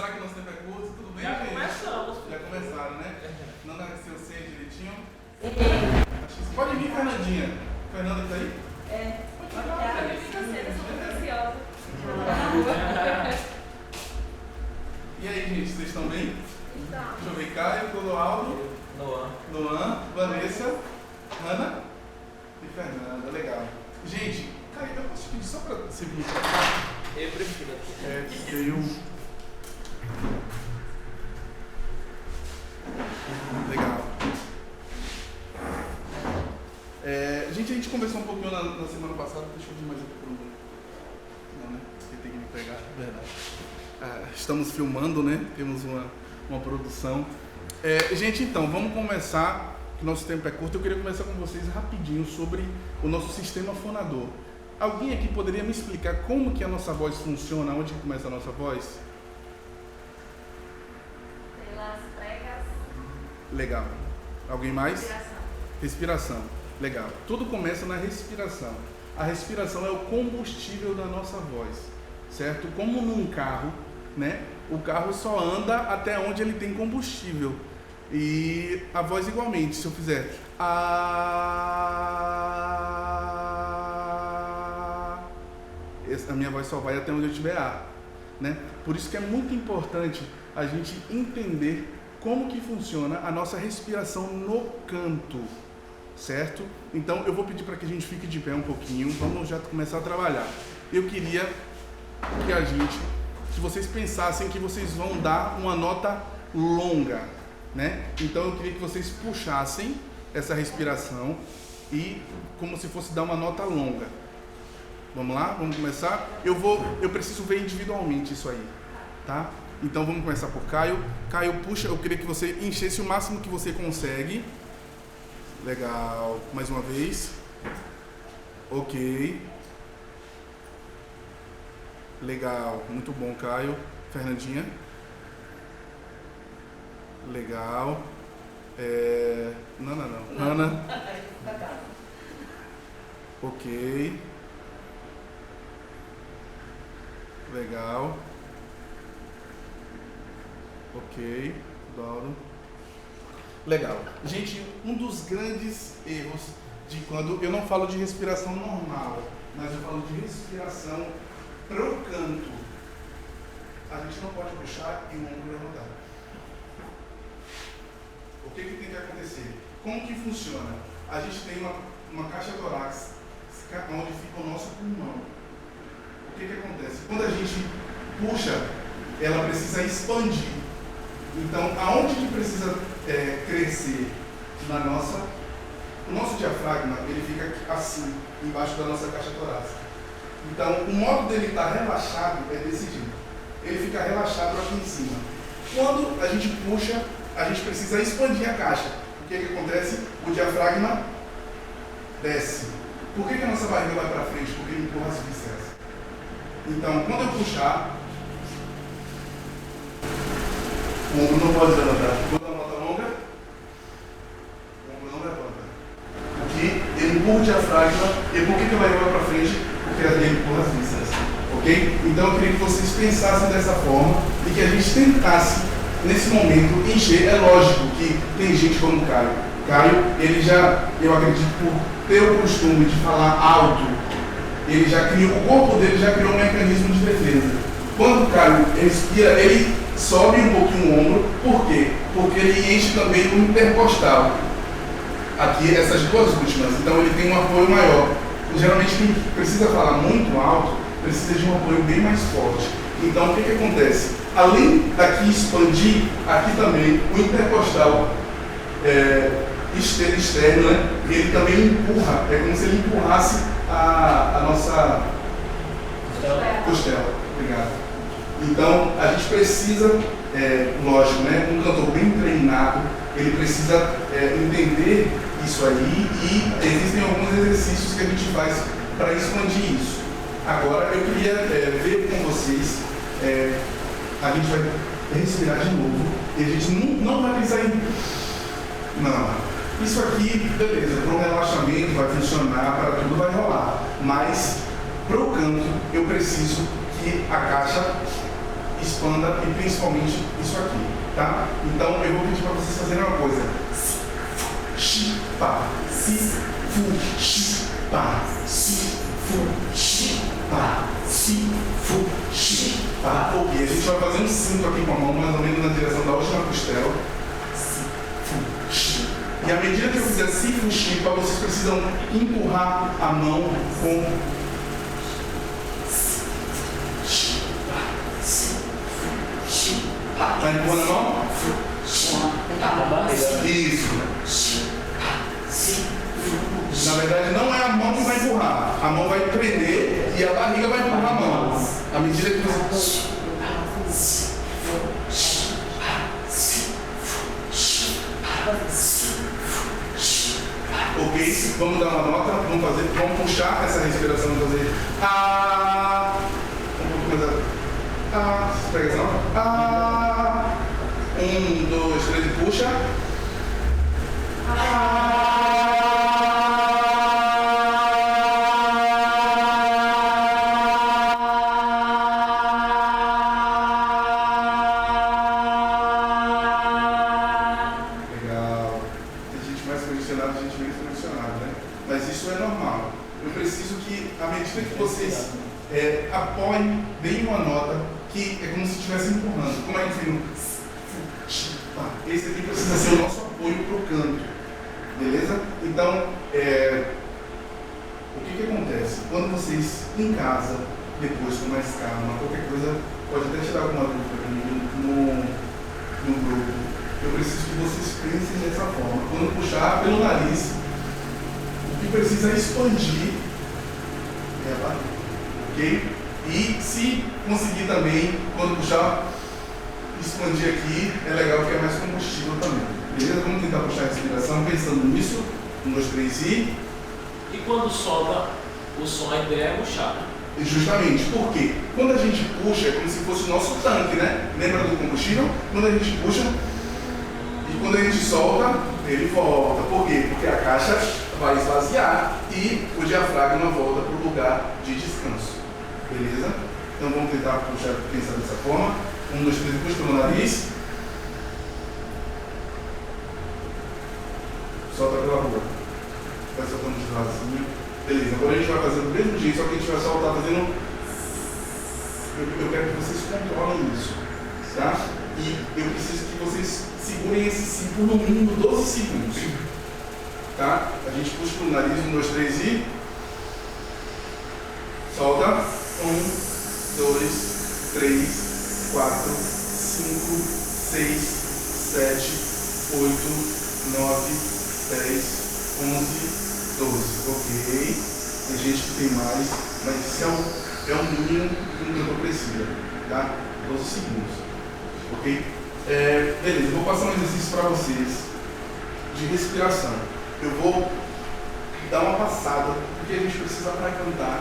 começar, que nosso tempo é curto, tudo bem, Já gente? começamos. Já começaram, né? Não dá seu C direitinho? Sim. Pode vir, Fernandinha. Fernanda tá aí? É. Olha, eu sou muito ansiosa. E aí, gente, vocês estão bem? Então, Deixa eu ver, Caio, Clodoaldo, Noan, Vanessa, Ana e Fernanda. Legal. Gente, Caio, eu posso pedir só pra você vir pra cá? Eu prefiro aqui. Legal. Gente, a gente conversou um pouquinho na semana passada. Deixa eu vir mais aqui por um. Não, né? Porque tem que me pegar, verdade. Estamos filmando, né? Temos uma produção. Gente, então, vamos começar, que nosso tempo é curto. Eu queria começar com vocês rapidinho sobre o nosso sistema fonador. Alguém aqui poderia me explicar como que a nossa voz funciona? Onde começa a nossa voz? pelas pregas, Legal. Alguém mais? respiração. Respiração. Legal. Tudo começa na respiração. A respiração é o combustível da nossa voz, certo? Como num carro, né? O carro só anda até onde ele tem combustível. E a voz igualmente. Se eu fizer a minha voz só vai até onde eu tiver ar, né? Por isso que é muito importante a gente entender como que funciona a nossa respiração no canto, certo? Então eu vou pedir para que a gente fique de pé um pouquinho, vamos já começar a trabalhar. Eu queria que vocês pensassem que vocês vão dar uma nota longa, né? Então eu queria que vocês puxassem essa respiração e como se fosse dar uma nota longa. Vamos lá? Vamos começar? Eu preciso ver individualmente isso aí, tá? Então vamos começar por Caio. Caio, puxa, eu queria que você enchesse o máximo que você consegue. Legal. Mais uma vez. Ok. Legal. Muito bom, Caio. Fernandinha. Legal. Não. Ana. Ok. Legal. Ok. Adoro. Legal. Gente, um dos grandes erros de quando eu não falo de respiração normal, mas eu falo de respiração pro canto. A gente não pode puxar e o ombro levantar. O que tem que acontecer? Como que funciona? A gente tem uma caixa torácica onde fica o nosso pulmão. O que acontece? Quando a gente puxa, ela precisa expandir. Então, aonde que precisa crescer? O nosso diafragma, ele fica assim, embaixo da nossa caixa torácica. Então, o modo dele estar relaxado é desse jeito. Ele fica relaxado aqui em cima. Quando a gente puxa, a gente precisa expandir a caixa. O que acontece? O diafragma desce. Por que a nossa barriga vai para frente? Porque ele empurra as vísceras. Então, quando eu puxar, o ombro não pode levantar. Quando a nota longa, o ombro não levanta. Porque ele empurra o diafragma. E por que vai levar para frente? Porque ele empurra as vísceras. Ok? Então eu queria que vocês pensassem dessa forma e que a gente tentasse, nesse momento, encher. É lógico que tem gente como o Caio. Caio, ele já, eu acredito, por ter o costume de falar alto, ele já criou, o corpo dele já criou um mecanismo de defesa. Quando o Caio respira, ele sobe um pouquinho o ombro. Por quê? Porque ele enche também o intercostal. Aqui, essas duas últimas. Então ele tem um apoio maior. Geralmente quem precisa falar muito alto, precisa de um apoio bem mais forte. Então o que acontece? Além daqui expandir, aqui também o intercostal externo, né? Ele também empurra. É como se ele empurrasse a nossa costela. Obrigado. Então, a gente precisa, lógico, né? Um cantor bem treinado, ele precisa entender isso aí e existem alguns exercícios que a gente faz para expandir isso. Agora, eu queria ver com vocês, a gente vai respirar de novo e a gente não vai pensar em... Não. Isso aqui, beleza, para um relaxamento vai funcionar, para tudo vai rolar. Mas, para o canto, eu preciso que a caixa expanda e principalmente isso aqui, tá? Então eu vou pedir para vocês fazerem uma coisa. Si, pá, si, fu, si, pá, si, fu, si, pá, si, fu, si, pá. Ok, a gente vai fazer um cinto aqui com a mão, mais ou menos na direção da última costela. Si, fu, si. E à medida que eu fizer si, fu, si, pá, vocês precisam empurrar a mão com vai empurrando a mão? Isso. Na verdade, não é a mão que vai empurrar. A mão vai prender e a barriga vai empurrar a mão. À medida que você... Ok? Vamos dar uma nota. Vamos puxar essa respiração. Vamos fazer... Vamos começar... Pega essa nota. 1, 2, 3 e puxa. Legal. Tem gente mais condicionada, gente menos condicionada, né? Mas isso é normal. Eu preciso que, à medida que vocês apoiem bem uma nota, que é como se estivesse empurrando. Como a gente viu? Esse aqui precisa ser o nosso apoio para o canto. Beleza? Então, o que acontece? Quando vocês em casa, depois com mais calma, qualquer coisa, pode até tirar alguma dúvida no grupo. Eu preciso que vocês pensem dessa forma. Quando puxar pelo nariz, o que precisa expandir é a barriga. Ok? E se conseguir também, quando puxar, expandir aqui, é legal que é mais combustível também. Beleza? Vamos tentar puxar a respiração pensando nisso. 1, 2, 3 e... E quando solta o som, a ideia é puxar. Justamente, por quê? Quando a gente puxa, é como se fosse o nosso tanque, né? Lembra do combustível? Quando a gente puxa e quando a gente solta, ele volta. Por quê? Porque a caixa vai esvaziar e o diafragma volta para o lugar de descanso. Beleza? Então vamos tentar puxar, pensar dessa forma. 1, 2, 3, puxa pelo nariz. Solta pela boca. Vai soltando devagarzinho. Beleza, agora a gente vai fazer do mesmo jeito, só que a gente vai soltar fazendo... Eu quero que vocês controlem isso, tá? E eu preciso que vocês segurem esse sim por no mínimo 12 segundos. Tá? A gente puxa pelo nariz, 1, 2, 3 e... Solta. 1, 2, 3, 4, 5, 6, 7, 8, 9, 10, 11, 12. Ok. Tem gente que tem mais, mas isso é o mínimo que um cantor precisa. Tá? 12 segundos. Ok? Beleza, eu vou passar um exercício para vocês de respiração. Eu vou dar uma passada, porque a gente precisa para cantar,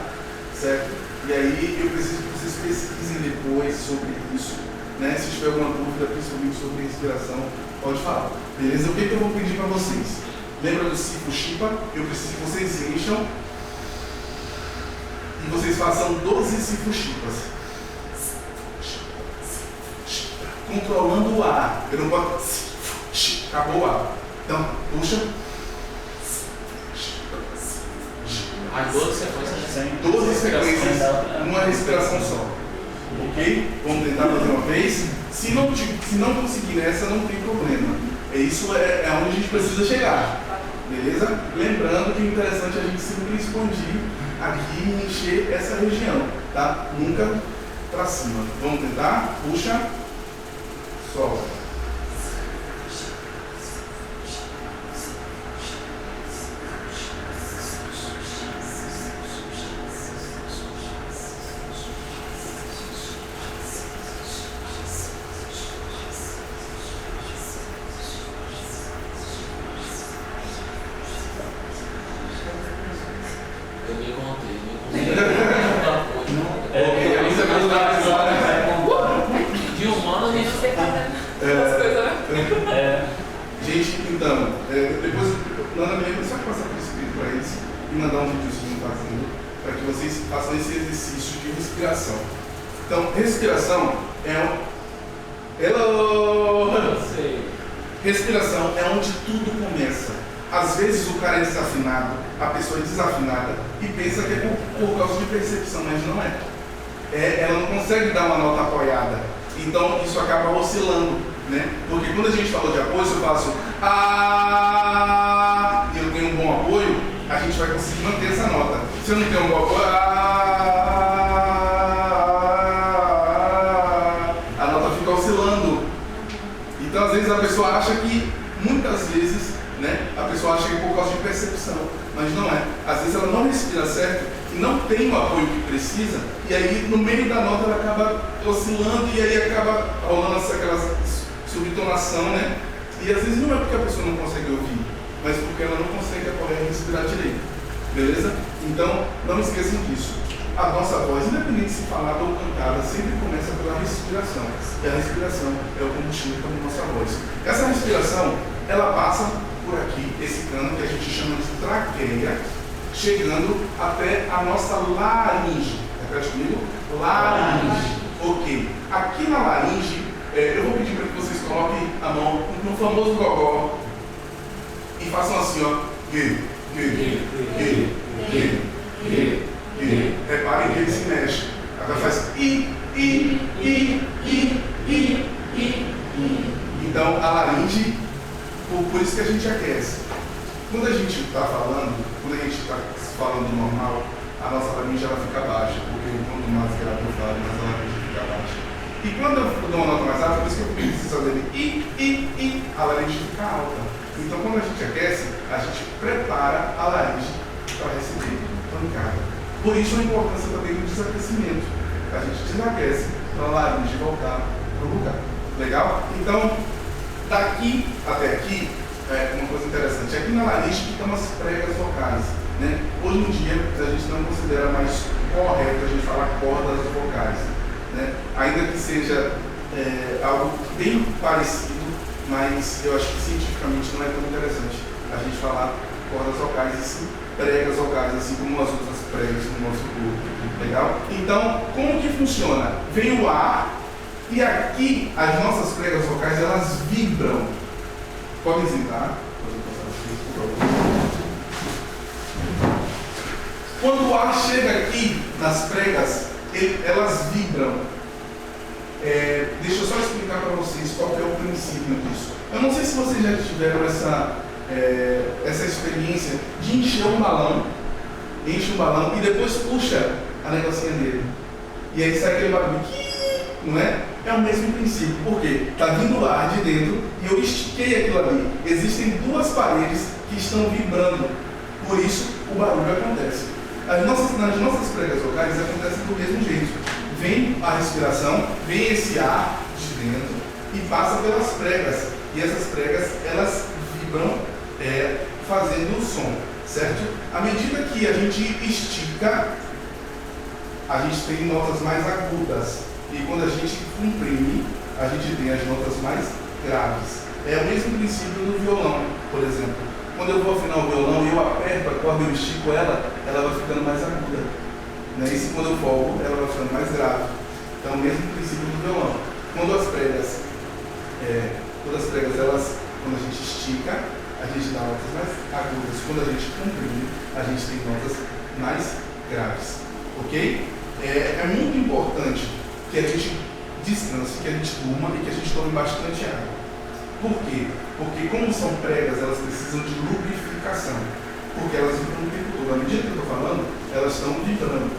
certo? E aí eu preciso que vocês pesquisem depois sobre isso, né? Se tiver alguma dúvida, principalmente sobre respiração, pode falar. Beleza? O que eu vou pedir para vocês? Lembra do Sifu Shipa? Eu preciso que vocês encham e vocês façam 12 Sifu Shipas. Controlando o ar. Eu não posso... Acabou o ar. Então, puxa. As 12 sequências. 12 sequências numa respiração só. Ok? Vamos tentar fazer uma vez. Se não conseguir nessa, não tem problema. Isso é onde a gente precisa chegar. Beleza? Lembrando que é interessante a gente sempre expandir aqui e encher essa região. Tá? Nunca pra cima. Vamos tentar? Puxa. Solta. Eu me contei. De humano a gente... Gente, então, depois, Nana me lembra só de passar por escrito para eles e mandar um videozinho fazendo, para que vocês façam esse exercício de respiração. Então, respiração respiração é onde tudo começa. Às vezes o cara é desafinado, a pessoa é desafinada e pensa que é por causa de percepção, mas não é. Ela não consegue dar uma nota apoiada. Então isso acaba oscilando, né? Porque quando a gente falou de apoio, se eu faço e eu tenho um bom apoio, a gente vai conseguir manter essa nota. Se eu não tenho um bom apoio, a nota fica oscilando. Então às vezes a pessoa acha que, muitas vezes, né, a pessoa acha que é por causa de percepção, mas não é. Às vezes ela não respira certo e não tem o apoio que precisa, e aí no meio da nota ela acaba oscilando e aí acaba rolando aquela subtonação, né? E às vezes não é porque a pessoa não consegue ouvir, mas porque ela não consegue apoiar e respirar direito. Beleza? Então não esqueçam disso. A nossa voz, independente se falada ou cantada, sempre começa pela respiração. E a respiração é o combustível para a nossa voz. Essa respiração, ela passa por aqui, esse cano que a gente chama de traqueia, chegando até a nossa laringe. Repete comigo? Laringe. Ok. Aqui na laringe, eu vou pedir para que vocês coloquem a mão no famoso gogó e façam assim, ó. Reparem que ele se mexe. Agora faz Então a laringe, por isso que a gente aquece. Quando a gente está falando, normal, a nossa laringe ela fica baixa, porque quanto mais grave eu falo, mais a laringe fica baixa. E quando eu dou uma nota mais alta, por isso que eu preciso fazer a laringe fica alta. Então quando a gente aquece, a gente prepara a laringe para receber pancada. Por isso a importância também do desaquecimento. A gente desaquece para a laringe voltar para o lugar. Legal? Então, daqui até aqui, uma coisa interessante. Aqui na laringe ficam as pregas vocais. Né? Hoje em dia, a gente não considera mais correto a gente falar cordas vocais. Né? Ainda que seja algo bem parecido, mas eu acho que cientificamente não é tão interessante a gente falar cordas vocais e sim pregas vocais, assim como as outras pregas no nosso corpo. Legal? Então, como que funciona? Vem o ar e aqui as nossas pregas vocais elas vibram. Podem sentar. Quando o ar chega aqui nas pregas, elas vibram. Deixa eu só explicar para vocês qual é o princípio disso. Eu não sei se vocês já tiveram essa experiência de encher um balão, enche um balão e depois puxa a negocinha dele. E aí sai aquele barulho, não é? É o mesmo princípio, porque está vindo ar de dentro e eu estiquei aquilo ali. Existem duas paredes que estão vibrando, por isso o barulho acontece. Nas nossas pregas vocais acontece do mesmo jeito. Vem a respiração, vem esse ar de dentro e passa pelas pregas. E essas pregas, elas vibram fazendo o som, certo? À medida que a gente estica, a gente tem notas mais agudas. E quando a gente comprime, a gente tem as notas mais graves. É o mesmo princípio do violão, por exemplo. Quando eu vou afinar o violão e eu aperto a corda e eu estico ela vai ficando mais aguda. Né? E quando eu folgo, ela vai ficando mais grave. Então, o mesmo princípio do violão. Quando as pregas, quando a gente estica, a gente dá notas mais agudas. Quando a gente comprime, a gente tem notas mais graves. Ok? É muito importante que a gente descanse, que a gente durma e que a gente tome bastante água. Por quê? Porque como são pregas, elas precisam de lubrificação. Porque elas vibram o tempo todo. À medida que eu estou falando, elas estão vibrando.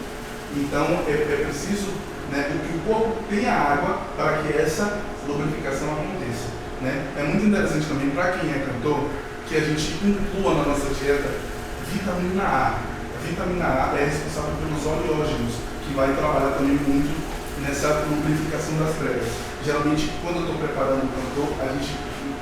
Então é preciso, né, que o corpo tenha água para que essa lubrificação aconteça. Né? É muito interessante também para quem é cantor que a gente inclua na nossa dieta vitamina A. A vitamina A é responsável pelos oleógenos, que vai trabalhar também muito nessa lubrificação das pregas. Geralmente, quando eu estou preparando o cantor, a gente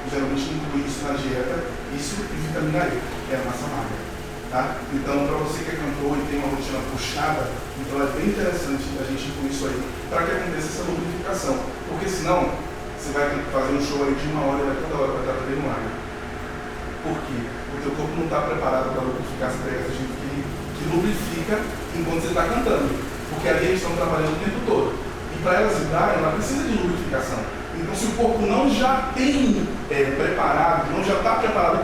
geralmente inclui isso na dieta, isso e vitamina E, que é a massa magra. Tá? Então, para você que é cantor e tem uma rotina puxada, então é bem interessante a gente incluir isso aí, para que aconteça essa lubrificação. Porque senão, você vai fazer um show aí de 1 hora e toda hora vai estar perdendo água. Por quê? O teu corpo não está preparado para lubrificar as pregas, a gente que lubrifica enquanto você está cantando. Porque ali eles estão trabalhando o tempo todo. E para elas vibrarem, ela precisa de lubrificação. Então, se o corpo não já tem preparado, não já está preparado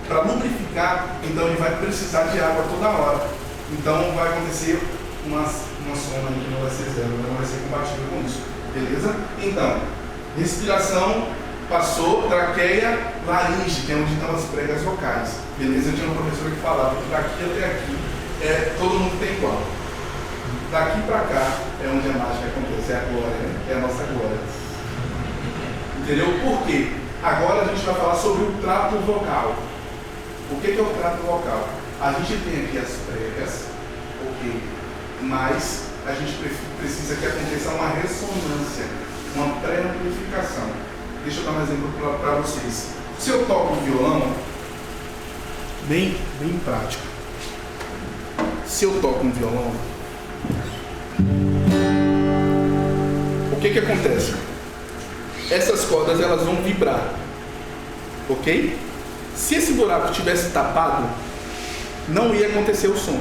para lubrificar, então ele vai precisar de água toda hora. Então, vai acontecer uma soma que não vai ser zero, não vai ser compatível com isso. Beleza? Então, respiração, passou, traqueia, laringe, que é onde estão as pregas vocais. Beleza? Eu tinha uma professora que falava que daqui até aqui, todo mundo tem igual. Daqui para cá é onde a mágica acontece, é a glória, né? É a nossa glória. Entendeu? Por quê? Agora a gente vai falar sobre o trato vocal. O que é o trato vocal? A gente tem aqui as pregas, ok? Mas a gente precisa que aconteça uma ressonância, uma pré-amplificação. Deixa eu dar um exemplo para vocês. Se eu toco o violão, bem prático. Se eu toco um violão, o que acontece? Essas cordas elas vão vibrar, ok? Se esse buraco tivesse tapado, não ia acontecer o som.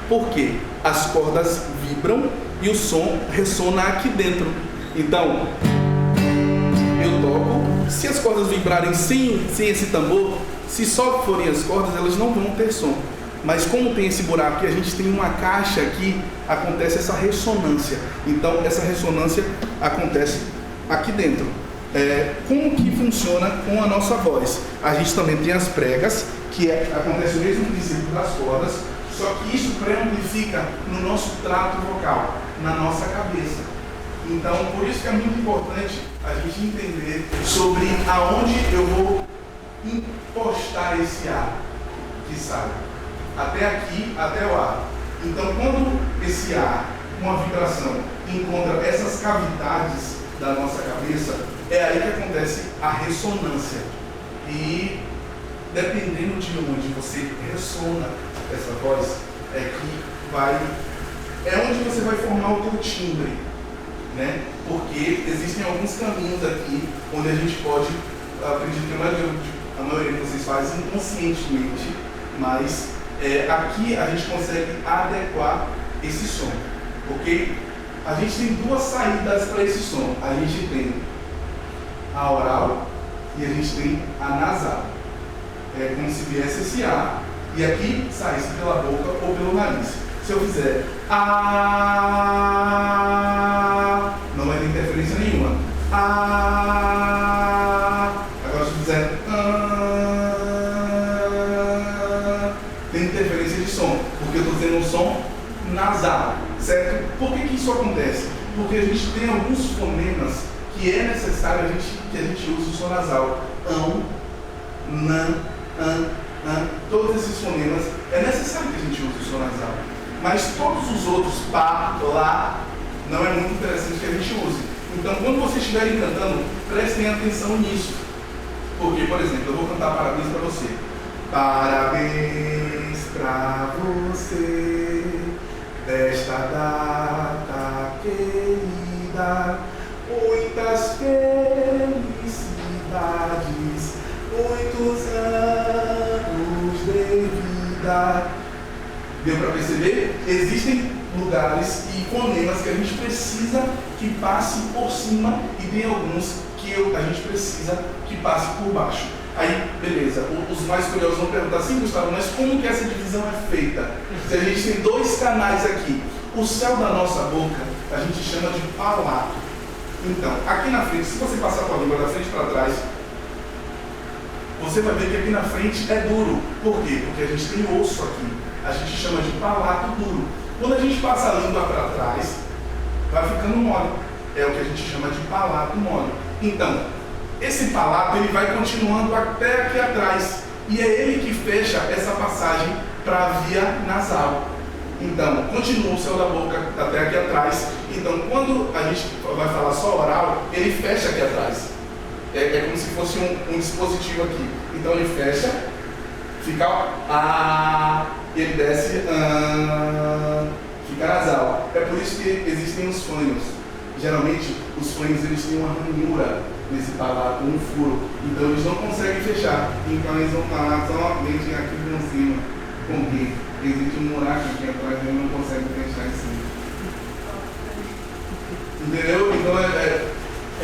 Por quê? As cordas vibram e o som ressona aqui dentro. Então, eu toco, se as cordas vibrarem sem esse tambor, se só forem as cordas, elas não vão ter som. Mas como tem esse buraco e a gente tem uma caixa aqui, acontece essa ressonância. Então, essa ressonância acontece aqui dentro. Como que funciona com a nossa voz? A gente também tem as pregas, que acontece o mesmo princípio das cordas, só que isso pré-amplifica no nosso trato vocal, na nossa cabeça. Então, por isso que é muito importante a gente entender sobre aonde eu vou impostar esse ar que sai. Até aqui, até o ar. Então, quando esse ar, com a vibração, encontra essas cavidades da nossa cabeça, é aí que acontece a ressonância. E dependendo de onde você ressona essa voz, é onde você vai formar o teu timbre, né? Porque existem alguns caminhos aqui onde a gente pode, acredito que a maioria de vocês faz inconscientemente, mas aqui a gente consegue adequar esse som, ok? A gente tem duas saídas para esse som. A gente tem a oral e a gente tem a nasal. É como se viesse esse ar e aqui saísse pela boca ou pelo nariz. Se eu fizer não vai ter interferência nenhuma. Agora se eu fizer tem interferência de som, porque eu estou fazendo um som nasal, certo? Por que isso acontece? Porque a gente tem alguns fonemas que é necessário que a gente use o som nasal. Nan, todos esses fonemas é necessário que a gente use o som nasal. Mas todos os outros, pá, lá, não é muito interessante que a gente use. Então, quando vocês estiverem cantando, prestem atenção nisso. Porque, por exemplo, eu vou cantar parabéns para você. Parabéns pra você, desta data querida, muitas felicidades, muitos anos de vida. Deu para perceber? Existem lugares e fonemas que a gente precisa que passe por cima e tem alguns que a gente precisa que passe por baixo. Aí, beleza, os mais curiosos vão perguntar assim, Gustavo, mas como que essa divisão é feita? Se a gente tem dois canais aqui, o céu da nossa boca a gente chama de palato. Então, aqui na frente, se você passar com a língua da frente para trás, você vai ver que aqui na frente é duro. Por quê? Porque a gente tem osso aqui. A gente chama de palato duro. Quando a gente passa a língua para trás, vai ficando mole. É o que a gente chama de palato mole. Então, esse palato ele vai continuando até aqui atrás. E é ele que fecha essa passagem para a via nasal. Então, continua o céu da boca até aqui atrás. Então, quando a gente vai falar só oral, ele fecha aqui atrás. É como se fosse um dispositivo aqui. Então, ele fecha, fica e ele desce, fica nasal. É por isso que existem os fanhos. Geralmente, os fanhos eles têm uma ranhura nesse palato, um furo. Então, eles não conseguem fechar. Então, eles vão falar somente aqui por cima. Porque existe um buraco aqui atrás e ele não consegue fechar em cima. Entendeu? Então é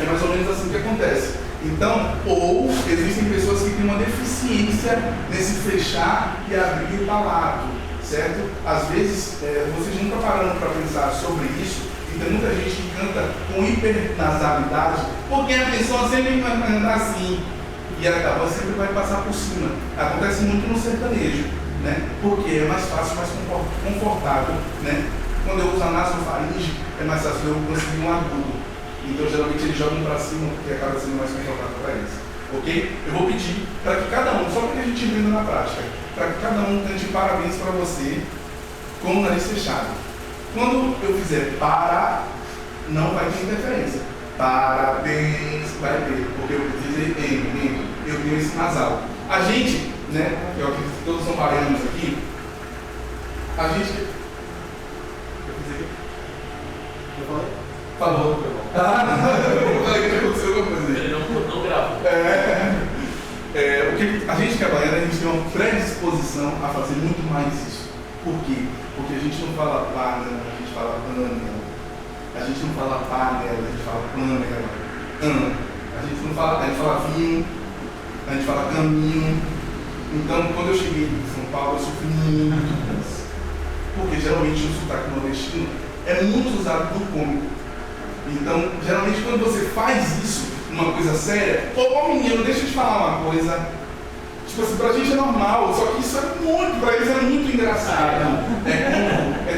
mais ou menos assim que acontece. Então, ou existem pessoas que têm uma deficiência nesse fechar e abrir o palato, certo? Às vezes, vocês não estão parando para pensar sobre isso, e tem muita gente que canta com hipernasalidade, porque a pessoa sempre vai cantar assim, e a voz sempre vai passar por cima. Acontece muito no sertanejo, né? Porque é mais fácil, mais confortável, né? Quando eu uso a nasofaringe, é mais fácil eu conseguir um agudo. Então, geralmente, eles jogam para cima, porque acaba sendo mais confortável para eles. Ok? Eu vou pedir para que cada um, só para que a gente entenda na prática, para que cada um cante parabéns para você com o nariz fechado. Quando eu fizer para, não vai ter interferência. Parabéns, vai ter, porque eu dizer eu tenho esse nasal. A gente, né, eu acredito que todos são baianos aqui, a gente. Eu fiz aqui? Eu falei? Falou. Eu falei que aconteceu alguma coisa aí. Ele não gravou. Porque a gente que é baiano, a gente tem uma predisposição a fazer muito mais isso. Por quê? Porque a gente não fala panela, a gente fala panela. A gente não fala panela, a gente fala panela. A gente não fala, a gente fala vinho, a gente fala caminho. Então, quando eu cheguei em São Paulo, eu sofri muito. Porque geralmente o sotaque nordestino é muito usado no cômico. Então, geralmente quando você faz isso, uma coisa séria, ô menino, deixa eu te falar uma coisa. Tipo assim, pra gente é normal, só que isso é muito, pra eles é muito engraçado.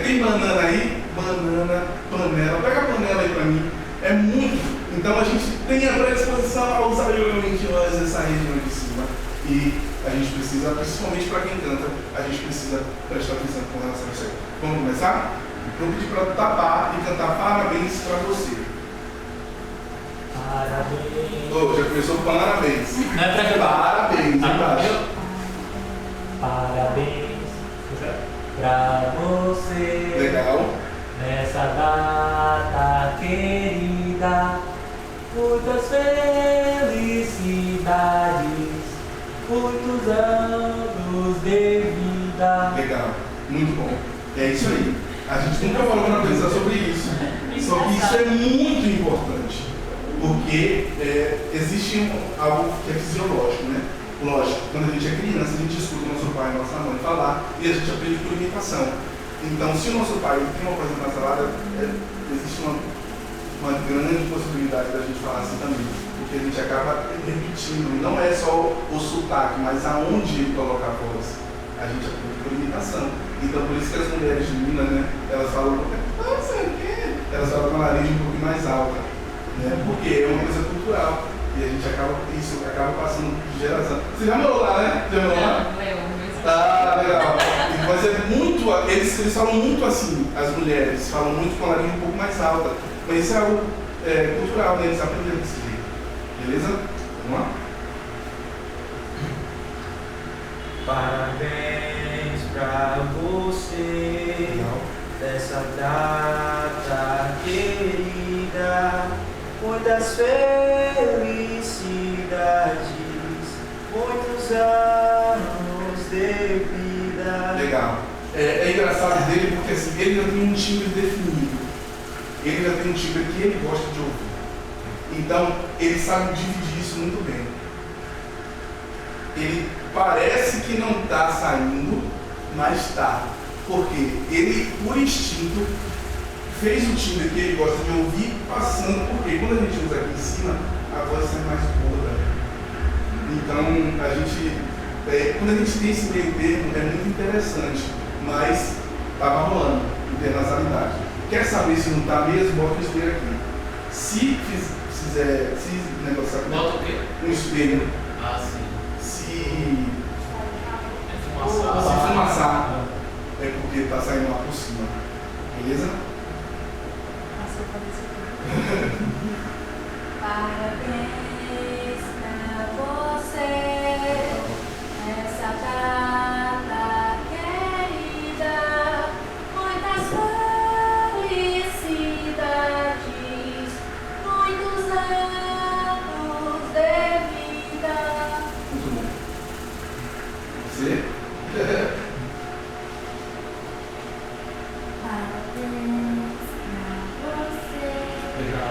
Tem banana aí, banana, panela, pega a panela aí pra mim. É muito. Então a gente tem a predisposição a usar geralmente essa região de cima. E a gente precisa, principalmente para quem canta, a gente precisa prestar atenção com relação a isso aí. Vamos começar? Vou pedir para tapar e cantar parabéns para você. Parabéns. Já começou parabéns. Não é pra cantar. Parabéns, embaixo. Parabéns pra você. Legal. Nessa data querida, muitas felicidades, muitos anos de vida. Legal. Muito bom. É isso aí. A gente nunca falou para pensar sobre isso. Só que isso é muito importante. Porque existe algo que é fisiológico, né? Lógico, quando a gente é criança, a gente escuta o nosso pai e nossa mãe falar e a gente aprende por imitação. Então, se o nosso pai tem uma coisa nasalada, existe uma grande possibilidade da gente falar assim também. Porque a gente acaba repetindo. Não é só o sotaque, mas aonde colocar a voz. A gente aprende por imitação. Então, por isso que as mulheres de Minas, né, elas falam, não sei o quê. Elas falam com a nariz um pouquinho mais alta. Né, porque é uma coisa cultural. E a gente acaba passando de geração. Você já morou lá, né? Já morou lá? Ah, legal. Mas é muito, eles falam muito assim, as mulheres falam muito com a nariz um pouco mais alta. Mas isso é algo cultural, né? Eles aprenderam desse jeito. Beleza? Vamos lá? Parabéns pra você. Legal. Nessa data querida, muitas felicidades, muitos anos de vida. Legal. É engraçado dele porque assim, ele já tem um timbre definido. Ele já tem um timbre que ele gosta de ouvir. Então, ele sabe dividir isso muito bem. Ele parece que não está saindo, mas está. Porque ele, por instinto, fez o timbre que ele gosta de ouvir passando. Porque quando a gente usa aqui em cima, a voz é mais gorda. Então, a gente, quando a gente tem esse meio termo, é muito interessante. Mas estava rolando internacionalidade. Quer saber se não está mesmo? Bota o espelho aqui. Se negociar Bota o quê? um espelho, Ah, sim. se É fumaçar, é porque está saindo lá por cima. Beleza? Parabéns pra você nessa data querida, muitas felicidades, muitos anos de vida. Muito bom. Você? Parabéns pra você Legal.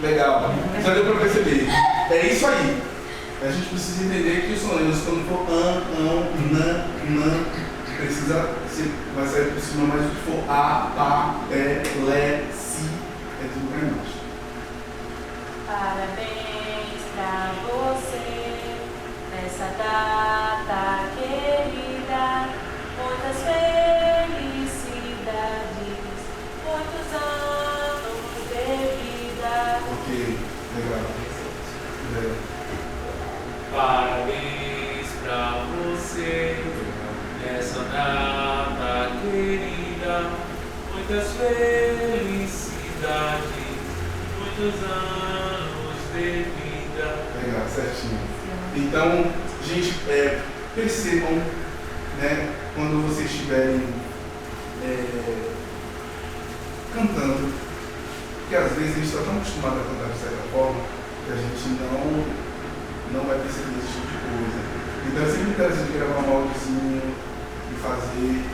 Legal, já deu para perceber. É isso aí. A gente precisa entender que os sonoros, quando for precisa ser, vai sair por cima, mas o que for a, pá, lé, si, é tudo para embaixo. Parabéns pra você nessa data querida, muitas felicidades, muitos anos de vida. Ok, legal. Legal. Parabéns pra você nessa data querida, muitas felicidades, muitos anos de vida. Legal, certinho. Então, gente, percebam, né, quando vocês estiverem cantando, que às vezes a gente está tão acostumado a cantar de certa forma que a gente não vai perceber esse tipo de coisa. Então é sempre interessante gravar um áudiozinho e fazer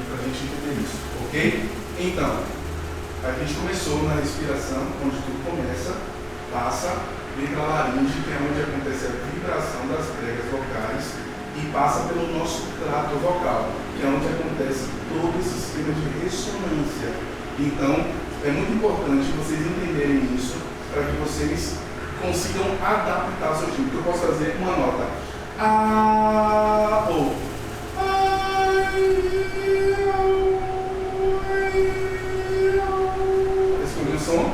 para a gente entender isso, ok? Então, a gente começou na respiração, onde tudo começa, passa, vem para a laringe, que é onde acontece a vibração das pregas vocais, e passa pelo nosso trato vocal, que é onde acontece todo esse sistema de ressonância. Então, é muito importante vocês entenderem isso para que vocês consigam adaptar o seu timbre. Eu posso fazer uma nota A ou escolhi o som.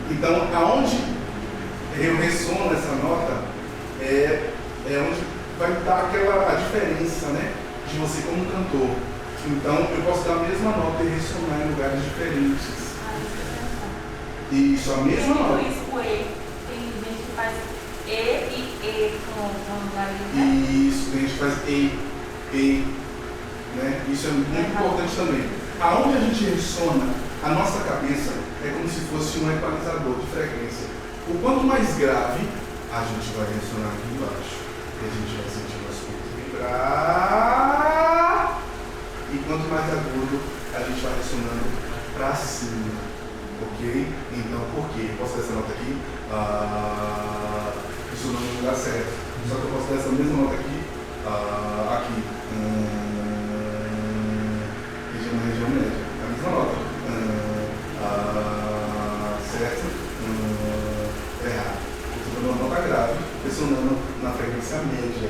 Então, aonde eu ressono essa nota é onde vai dar a diferença, né, de você como cantor. Então, eu posso dar a mesma nota e ressonar em lugares diferentes. Isso, a mesma nota. Por isso, o E. Tem gente que faz E e E com nariz. Isso, a gente faz E, né? Isso é muito importante também. Aonde a gente ressona, a nossa cabeça é como se fosse um equalizador de frequência. O quanto mais grave, a gente vai ressonar aqui embaixo. E a gente vai sentir o nosso corpo vibrar. E quanto mais agudo, a gente vai ressonando para cima. Ok? Então, por quê? Eu posso dar essa nota aqui? Ressonando no lugar certo. Só que eu posso dar essa mesma nota aqui. Aqui. Região média. A mesma nota. Certo? Errado. Eu estou dando uma nota grave, ressonando na frequência média.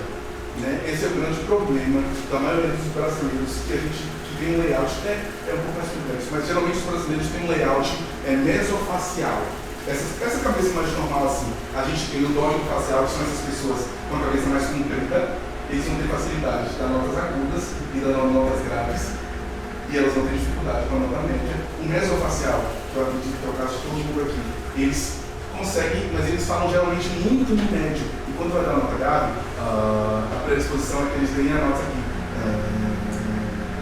Né? Esse é o grande problema da maioria dos brasileiros, que a gente tem um layout, é um pouco mais complexo, mas geralmente os brasileiros têm um layout mesofacial. Essa cabeça mais normal assim, a gente tem o dórico facial, que são essas pessoas com a cabeça mais comprida, eles vão ter facilidade de dar notas agudas e dar notas graves, e elas vão ter dificuldade com a nota média. O mesofacial, que eu acredito que é o caso de todo mundo aqui, eles conseguem, mas eles falam geralmente muito no médio, e quando vai dar nota grave, a predisposição é que eles deem a nota aqui.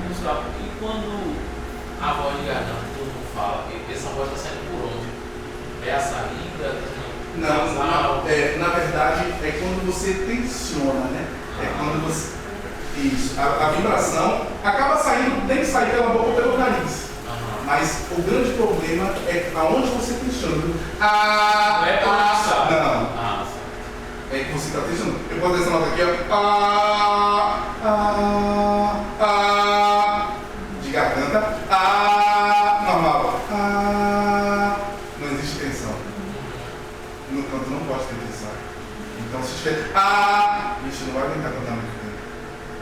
Gustavo, e quando a voz de garganta, todo mundo fala, essa voz está saindo por onde? É a saída? Não, na verdade é quando você tensiona, né? É quando você. Isso. A vibração acaba saindo, tem que sair pela boca ou pelo nariz. Mas o grande problema é aonde você tensiona. Não é pulsar. Não. É que você está tensionando. Eu posso dar essa nota aqui, ó. De garganta. Normal. Não existe tensão. No canto não pode ter tensão. Então se tiver isso não vai aguentar cantar muito tempo.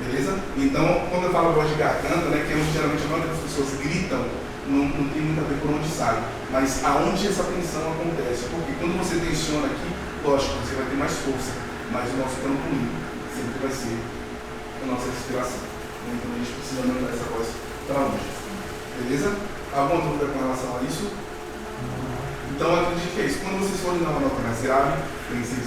Beleza? Então, quando eu falo voz de garganta, né, que é onde geralmente a maioria das pessoas gritam, não tem muito a ver por onde sai, mas aonde essa tensão acontece. Porque quando você tensiona aqui, lógico, você vai ter mais força, mas o nosso trampolim sempre vai ser a nossa respiração. Então a gente precisa mandar essa voz para longe. Beleza? Alguma dúvida com relação a isso? Então eu acredito que é isso. Quando vocês forem dar uma nota mais grave, tem que ser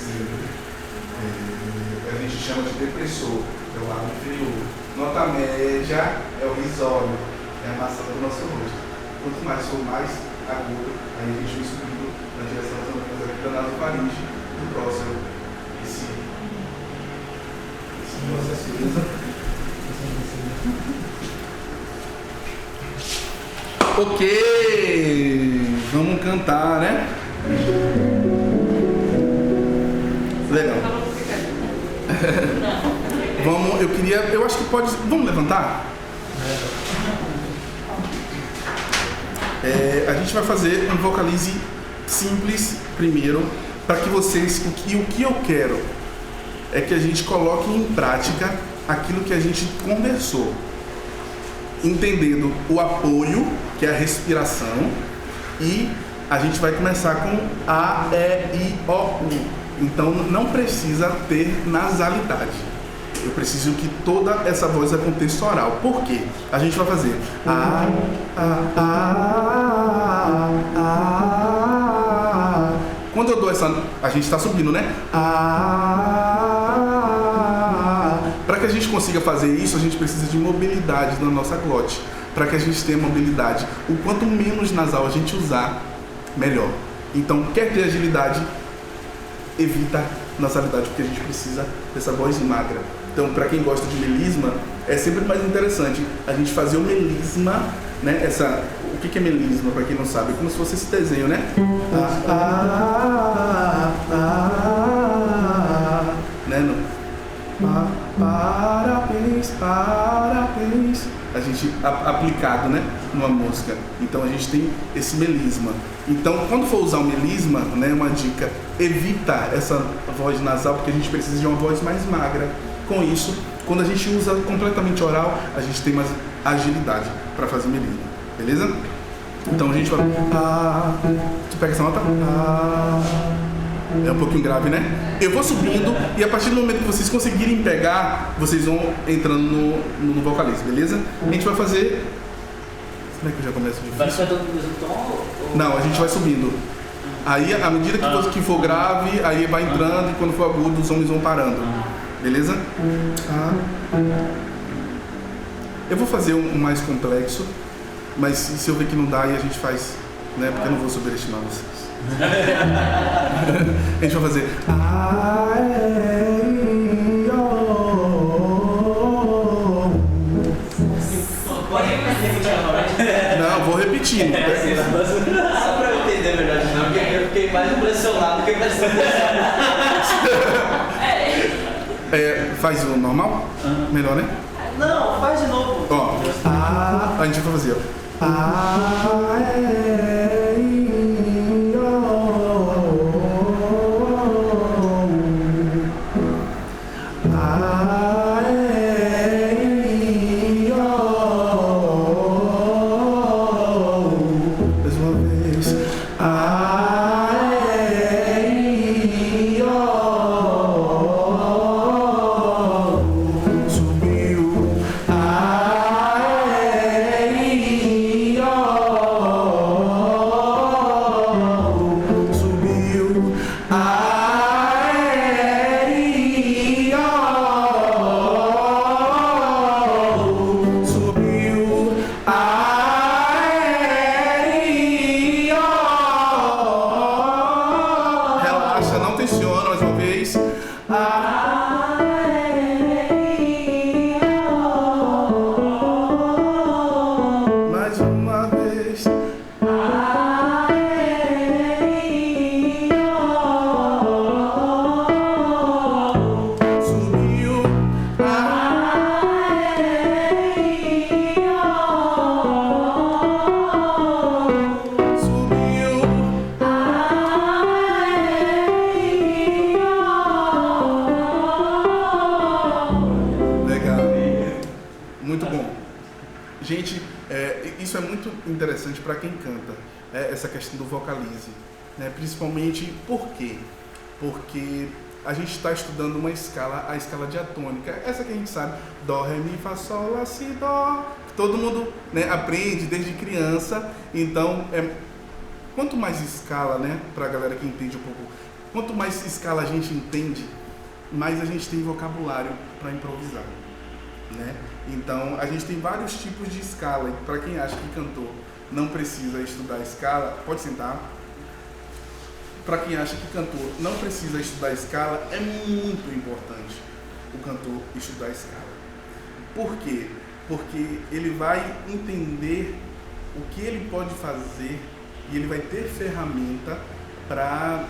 a gente chama de depressor, que é o lado inferior. Nota média é o risório, é a maçã do nosso rosto. Quanto mais for mais agudo, aí a gente vai subindo na direção das ondas aqui da nasofaringe, do próximo. Esse processo, beleza? Ok, vamos cantar, né? Legal. Vamos, eu acho que pode. Vamos levantar? A gente vai fazer um vocalize simples primeiro, para que vocês. O que eu quero é que a gente coloque em prática aquilo que a gente conversou, entendendo o apoio, que é a respiração, e a gente vai começar com A, E, I, O, U. Então não precisa ter nasalidade. Eu preciso que toda essa voz aconteça oral. Por quê? A gente vai fazer A, Quando eu dou essa... A gente está subindo, né? Para que a gente consiga fazer isso, a gente precisa de mobilidade na nossa glote. Para que a gente tenha mobilidade, o quanto menos nasal a gente usar, melhor. Então, quer ter agilidade, evita nasalidade, porque a gente precisa dessa voz magra. Então, para quem gosta de melisma, é sempre mais interessante a gente fazer o melisma, né? O que é melisma, para quem não sabe? É como se fosse esse desenho, né? Né? Parabéns, parabéns. A gente aplicado, né, numa música. Então a gente tem esse melisma. Então, quando for usar o melisma, né, uma dica, evita essa voz nasal, porque a gente precisa de uma voz mais magra. Com isso, quando a gente usa completamente oral, a gente tem mais agilidade para fazer melisma, beleza? Então a gente vai. Tu pega essa nota? É um pouquinho grave, né? Eu vou subindo e a partir do momento que vocês conseguirem pegar, vocês vão entrando no vocalize, beleza? A gente vai fazer. Como é que eu já começo difícil? Vai ser todo o mesmo tom? Não, a gente vai subindo. Aí, à medida que for grave, aí vai entrando e quando for agudo, os homens vão parando. Beleza? Eu vou fazer um mais complexo, mas se eu ver que não dá, aí a gente faz, né? Porque eu não vou subestimar vocês. A gente vai fazer. Não, vou repetindo. Só pra eu entender melhor de novo, porque eu fiquei mais impressionado do que prestando Faz o normal? Melhor, né? Não, faz de novo. Ó, a gente vai fazer, mais uma vez. Gente, isso é muito interessante para quem canta, essa questão do vocalize, né? Principalmente por quê? Porque a gente está estudando uma escala, a escala diatônica, essa que a gente sabe, Dó, Ré, Mi, Fá, Sol, Lá, Si, Dó, todo mundo, né, aprende desde criança. Então, quanto mais escala, né, para a galera que entende um pouco, quanto mais escala a gente entende, mais a gente tem vocabulário para improvisar, né? Então, a gente tem vários tipos de escala. E para quem acha que cantor não precisa estudar escala, pode sentar. Para quem acha que cantor não precisa estudar escala, é muito importante o cantor estudar escala. Por quê? Porque ele vai entender o que ele pode fazer e ele vai ter ferramenta para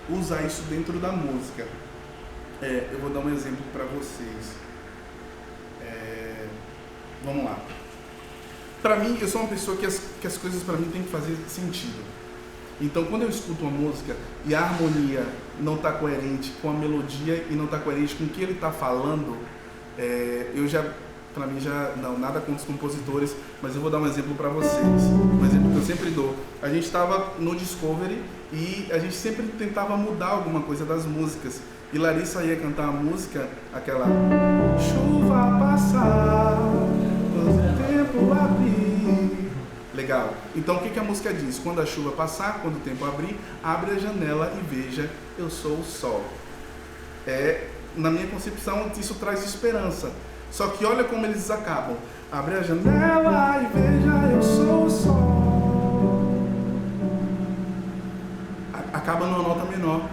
usar isso dentro da música. Eu vou dar um exemplo para vocês. Vamos lá. Para mim, eu sou uma pessoa que as coisas para mim tem que fazer sentido. Então, quando eu escuto uma música e a harmonia não está coerente com a melodia e não está coerente com o que ele está falando, para mim não, nada contra os compositores, mas eu vou dar um exemplo para vocês. Um exemplo que eu sempre dou. A gente estava no Discovery e a gente sempre tentava mudar alguma coisa das músicas. E Larissa ia cantar a música, aquela chuva passar, o tempo abrir. Legal. Então o que a música diz? Quando a chuva passar, quando o tempo abrir, abre a janela e veja, eu sou o sol. Na minha concepção, isso traz esperança. Só que olha como eles acabam. Abre a janela e veja, eu sou o sol. Acaba numa nota menor.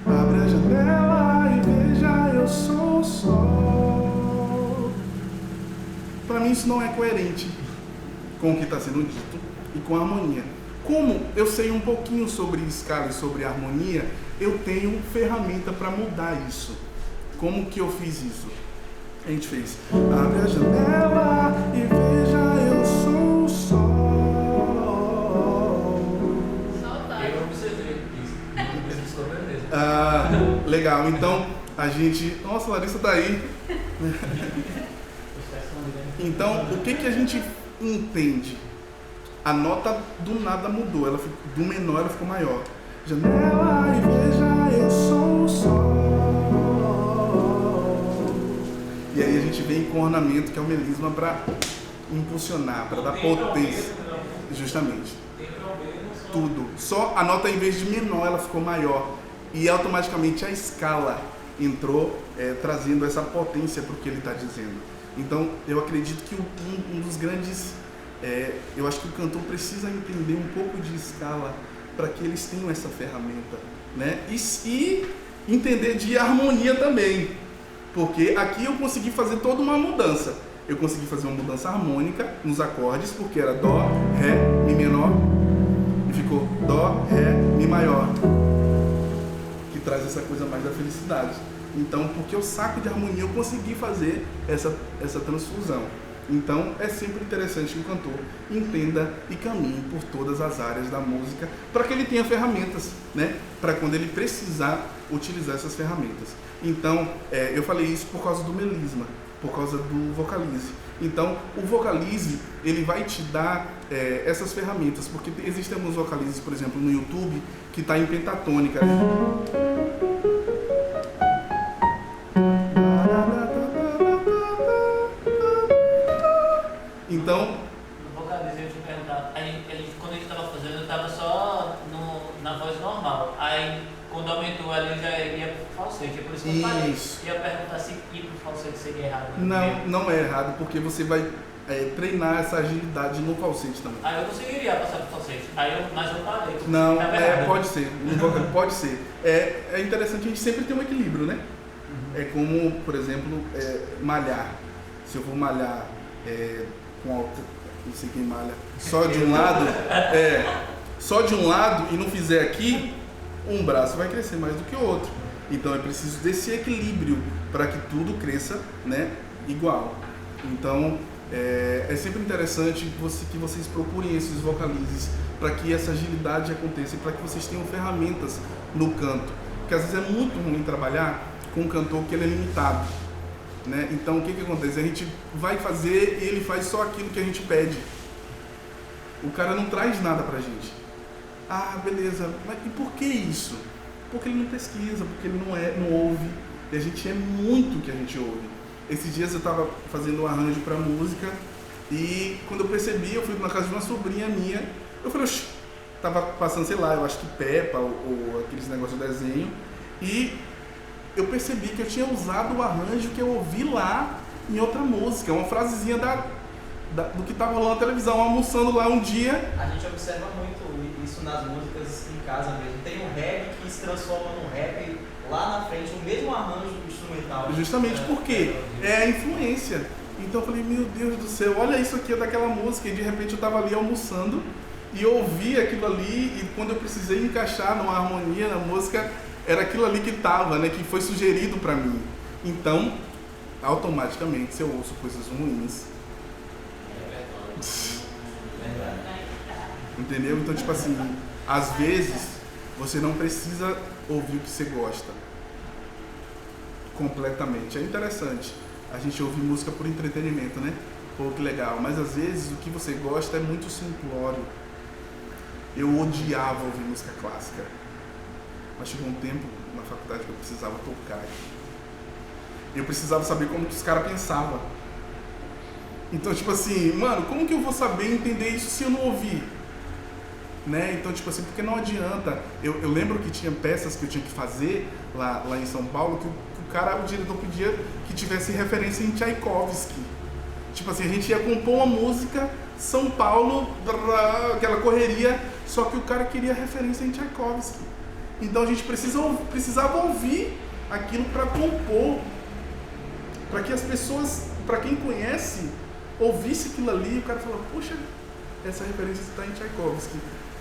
Abre a janela e veja, eu sou o sol. Para mim isso não é coerente com o que está sendo dito e com a harmonia. Como eu sei um pouquinho sobre escala e sobre harmonia, eu tenho ferramenta para mudar isso. Como que eu fiz isso? A gente fez: abre a janela e veja, eu sou o sol. Eu observei isso. Legal. Então a gente... Nossa, Larissa tá aí. Então, o que a gente entende? A nota do nada mudou, ela ficou, do menor ela ficou maior. Janela e veja, eu sou o sol. E aí a gente vem com ornamento, que é o melisma, para impulsionar, para dar potência. Justamente. Tudo. Só a nota, em vez de menor, ela ficou maior. E automaticamente a escala entrou, trazendo essa potência para o que ele está dizendo. Então, eu acredito que um dos grandes... eu acho que o cantor precisa entender um pouco de escala para que eles tenham essa ferramenta, né? E entender de harmonia também, porque aqui eu consegui fazer toda uma mudança. Eu consegui fazer uma mudança harmônica nos acordes, porque era Dó, Ré, Mi menor, e ficou Dó, Ré, Mi maior, que traz essa coisa mais da felicidade. Então, porque o saco de harmonia eu consegui fazer essa transfusão. Então, é sempre interessante que o cantor entenda e caminhe por todas as áreas da música para que ele tenha ferramentas, né? Para quando ele precisar utilizar essas ferramentas. Então, eu falei isso por causa do melisma, por causa do vocalize. Então, o vocalize, ele vai te dar essas ferramentas, porque existem alguns vocalizes, por exemplo, no YouTube, que está em pentatônica. Então, no vocalize, eu ia te perguntar, quando ele estava fazendo, ele estava só na voz normal. Aí, quando aumentou ali, já ia pro falsete. É por isso que eu falei. Ia perguntar se ir pro falsete seria errado. Não é errado, porque você vai treinar essa agilidade no falsete também. Aí eu conseguiria passar pro falsete. Mas eu parei. Não, pode ser. Pode ser. É interessante a gente sempre ter um equilíbrio, né? É como, por exemplo, malhar. Se eu for malhar com alta, não sei quem malha, só de um lado e não fizer aqui, um braço vai crescer mais do que o outro. Então é preciso desse equilíbrio para que tudo cresça, né, igual. Então é sempre interessante que vocês procurem esses vocalizes para que essa agilidade aconteça e para que vocês tenham ferramentas no canto. Porque às vezes é muito ruim trabalhar com um cantor que ele é limitado, né? Então o que acontece? A gente vai fazer e ele faz só aquilo que a gente pede. O cara não traz nada pra gente. Ah, beleza, mas e por que isso? Porque ele não pesquisa, porque ele não ouve. E a gente é muito o que a gente ouve. Esses dias eu estava fazendo um arranjo para música e quando eu percebi, eu fui na casa de uma sobrinha minha, eu falei, oxi, tava passando, sei lá, eu acho que Peppa ou aqueles negócios de desenho, e eu percebi que eu tinha usado o arranjo que eu ouvi lá em outra música, uma frasezinha do que estava rolando na televisão, almoçando lá um dia. A gente observa muito isso nas músicas em casa mesmo. Tem um rap que se transforma num rap lá na frente, o mesmo arranjo instrumental. Justamente porque é a influência. Então eu falei, meu Deus do céu, olha isso aqui é daquela música. E de repente eu estava ali almoçando e eu ouvi aquilo ali, e quando eu precisei encaixar numa harmonia na música, era aquilo ali que estava, né, que foi sugerido para mim. Então, automaticamente, se eu ouço coisas ruins, entendeu? Então, tipo assim, às vezes você não precisa ouvir o que você gosta completamente. É interessante a gente ouvir música por entretenimento, né? Pô, que legal. Mas às vezes o que você gosta é muito simplório. Eu odiava ouvir música clássica. Mas chegou um tempo na faculdade que eu precisava tocar. Eu precisava saber como que os caras pensavam. Então, tipo assim, mano, como que eu vou saber entender isso se eu não ouvir? Né? Então, tipo assim, porque não adianta. Eu lembro que tinha peças que eu tinha que fazer lá em São Paulo, que o diretor pedia que tivesse referência em Tchaikovsky. Tipo assim, a gente ia compor uma música, São Paulo, aquela correria, só que o cara queria referência em Tchaikovsky. Então a gente precisava ouvir aquilo para compor, para que as pessoas, para quem conhece, ouvisse aquilo ali e o cara falava, poxa, essa referência está em Tchaikovsky.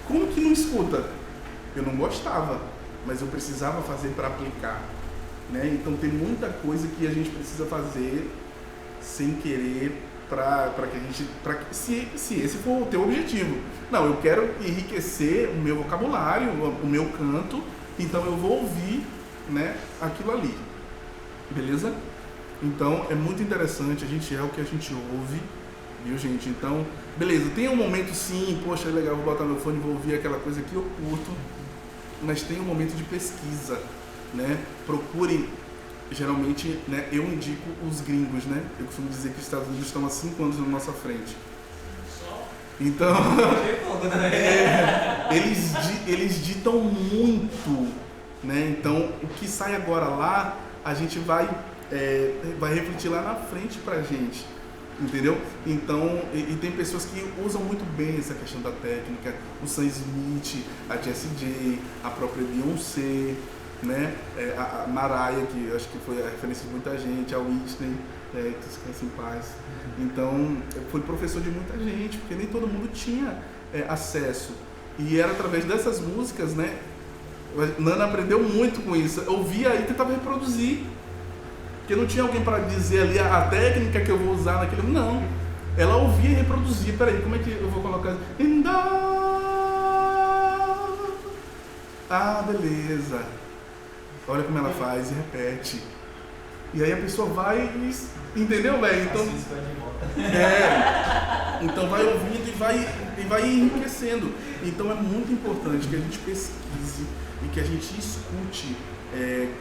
Como que não escuta? Eu não gostava, mas eu precisava fazer para aplicar. Né? Então tem muita coisa que a gente precisa fazer sem querer para que a gente, se esse for o teu objetivo. Não, eu quero enriquecer o meu vocabulário, o meu canto, então eu vou ouvir, né, aquilo ali. Beleza? Então é muito interessante, a gente é o que a gente ouve, viu, gente? Então, beleza, tem um momento sim, poxa, é legal, vou botar meu fone e vou ouvir aquela coisa que eu curto, mas tem um momento de pesquisa. Né? Procurem, geralmente, né, eu indico os gringos, né? Eu costumo dizer que os Estados Unidos estão há 5 anos na nossa frente. Então, eles ditam muito, né? Então, o que sai agora lá, a gente vai refletir lá na frente pra gente, entendeu? Então, e tem pessoas que usam muito bem essa questão da técnica, o Sam Smith, a Jessie J, a própria Beyoncé, né? A Mariah, que acho que foi a referência de muita gente, a Whitney, que descansa em paz. Então, foi professor de muita gente, porque nem todo mundo tinha acesso. E era através dessas músicas, né? Nana aprendeu muito com isso. Eu ouvia e tentava reproduzir. Porque não tinha alguém para dizer ali a técnica que eu vou usar naquele... Não. Ela ouvia e reproduzia. Peraí, como é que eu vou colocar? Ah, beleza. Olha como ela faz e repete. E aí a pessoa vai e... Entendeu, velho? Então, então vai ouvindo e vai enriquecendo. Então é muito importante que a gente pesquise e que a gente escute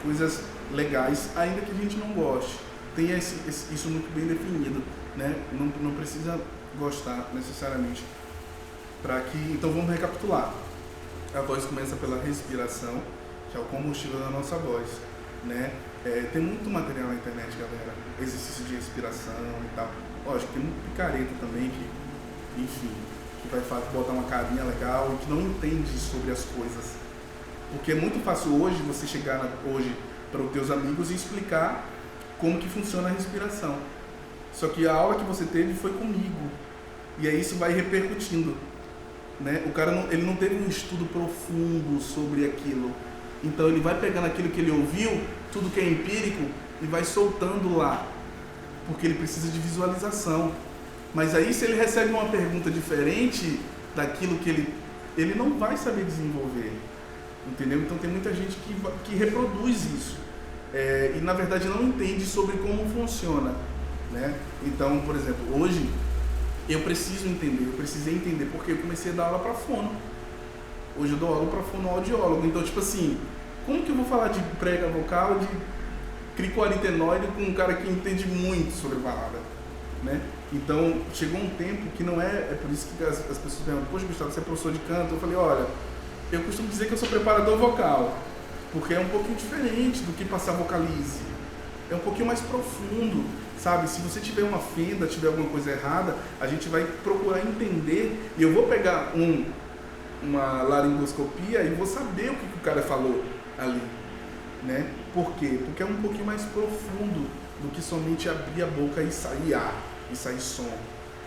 coisas legais, ainda que a gente não goste. Tenha isso muito bem definido, né? Não precisa gostar necessariamente. Então vamos recapitular. A voz começa pela respiração, que é o combustível da nossa voz, né? Tem muito material na internet, galera, exercício de respiração e tal. Lógico, tem muito picareta também que, enfim, que vai botar uma carinha legal e que não entende sobre as coisas. Porque é muito fácil hoje você chegar hoje para os teus amigos e explicar como que funciona a respiração. Só que a aula que você teve foi comigo. E aí isso vai repercutindo, né? O cara ele não teve um estudo profundo sobre aquilo. Então ele vai pegando aquilo que ele ouviu, tudo que é empírico, e vai soltando lá, porque ele precisa de visualização. Mas aí se ele recebe uma pergunta diferente daquilo que ele não vai saber desenvolver, entendeu? Então tem muita gente que reproduz isso, e na verdade não entende sobre como funciona, né? Então, por exemplo, hoje eu precisei entender, porque eu comecei a dar aula para fono. Hoje eu dou aula para fonoaudiólogo. Então, tipo assim, como que eu vou falar de prega vocal, de cricoaritenoide com um cara que entende muito sobre balada, né? Então, chegou um tempo que não é por isso que as pessoas perguntam, poxa, Gustavo, você é professor de canto? Eu falei, olha, eu costumo dizer que eu sou preparador vocal, porque é um pouquinho diferente do que passar vocalize. É um pouquinho mais profundo, sabe? Se você tiver uma fenda, tiver alguma coisa errada, a gente vai procurar entender, e eu vou pegar uma laringoscopia e vou saber o que o cara falou ali, né? Por quê? Porque é um pouquinho mais profundo do que somente abrir a boca e sair ar, e sair som,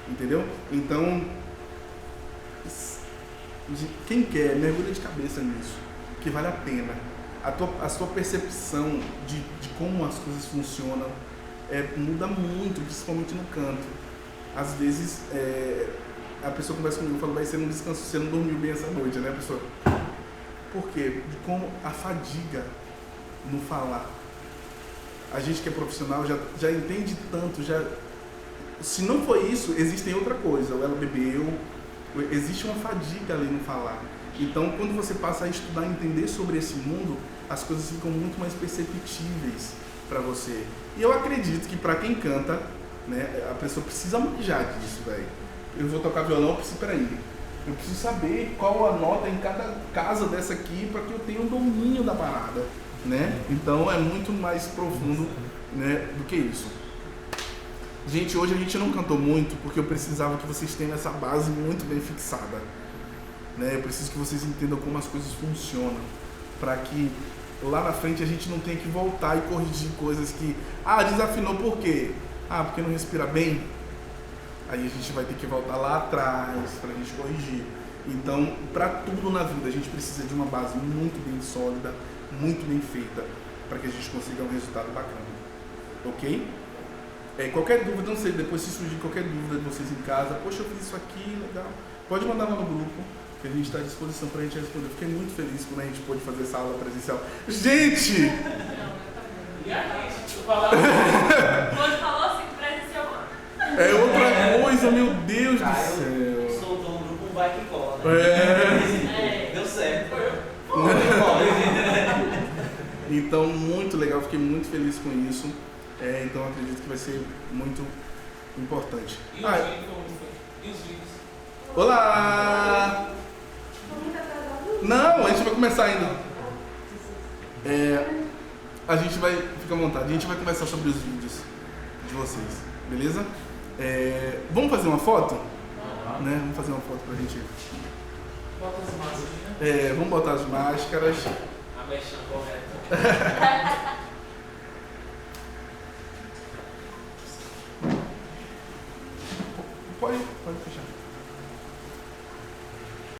entendeu? Então, quem quer, mergulha de cabeça nisso, que vale a pena. A sua percepção de como as coisas funcionam muda muito, principalmente no canto. Às vezes, a pessoa conversa comigo e fala, você não descansou, você não dormiu bem essa noite, né, pessoa? Por quê? De como a fadiga no falar. A gente que é profissional já entende tanto, se não foi isso, existe outra coisa, ou ela bebeu, existe uma fadiga ali no falar. Então, quando você passa a estudar e entender sobre esse mundo, as coisas ficam muito mais perceptíveis para você. E eu acredito que para quem canta, né, a pessoa precisa manjar disso, velho. Eu vou tocar violão, eu preciso saber qual a nota em cada casa dessa aqui para que eu tenha um domínio da parada, né? Então é muito mais profundo, né, do que isso. Gente, hoje a gente não cantou muito porque eu precisava que vocês tenham essa base muito bem fixada, né? Eu preciso que vocês entendam como as coisas funcionam, para que lá na frente a gente não tenha que voltar e corrigir coisas que... desafinou por quê? Porque não respira bem. Aí a gente vai ter que voltar lá atrás para a gente corrigir. Então, para tudo na vida, a gente precisa de uma base muito bem sólida, muito bem feita, para que a gente consiga um resultado bacana. Ok? Qualquer dúvida, não sei, depois se surgir qualquer dúvida de vocês em casa, poxa, eu fiz isso aqui, legal. Pode mandar lá no grupo, que a gente está à disposição para a gente responder. Fiquei muito feliz quando a gente pôde fazer essa aula presencial. Gente! E a gente, falava. Quando falou assim, presencial. É outra coisa, meu Deus do Eu céu. soltou um grupo, um vai que cola. Deu certo. Então, muito legal, fiquei muito feliz com isso. Então, acredito que vai ser muito importante. E os vídeos? E os vídeos? Olá! Não, a gente vai começar ainda. A gente vai, fica à vontade, a gente vai conversar sobre os vídeos de vocês, beleza? Vamos fazer uma foto? Né? Vamos fazer uma foto pra gente. Bota as máscaras. Vamos botar as máscaras. A mexã correta. Pode fechar.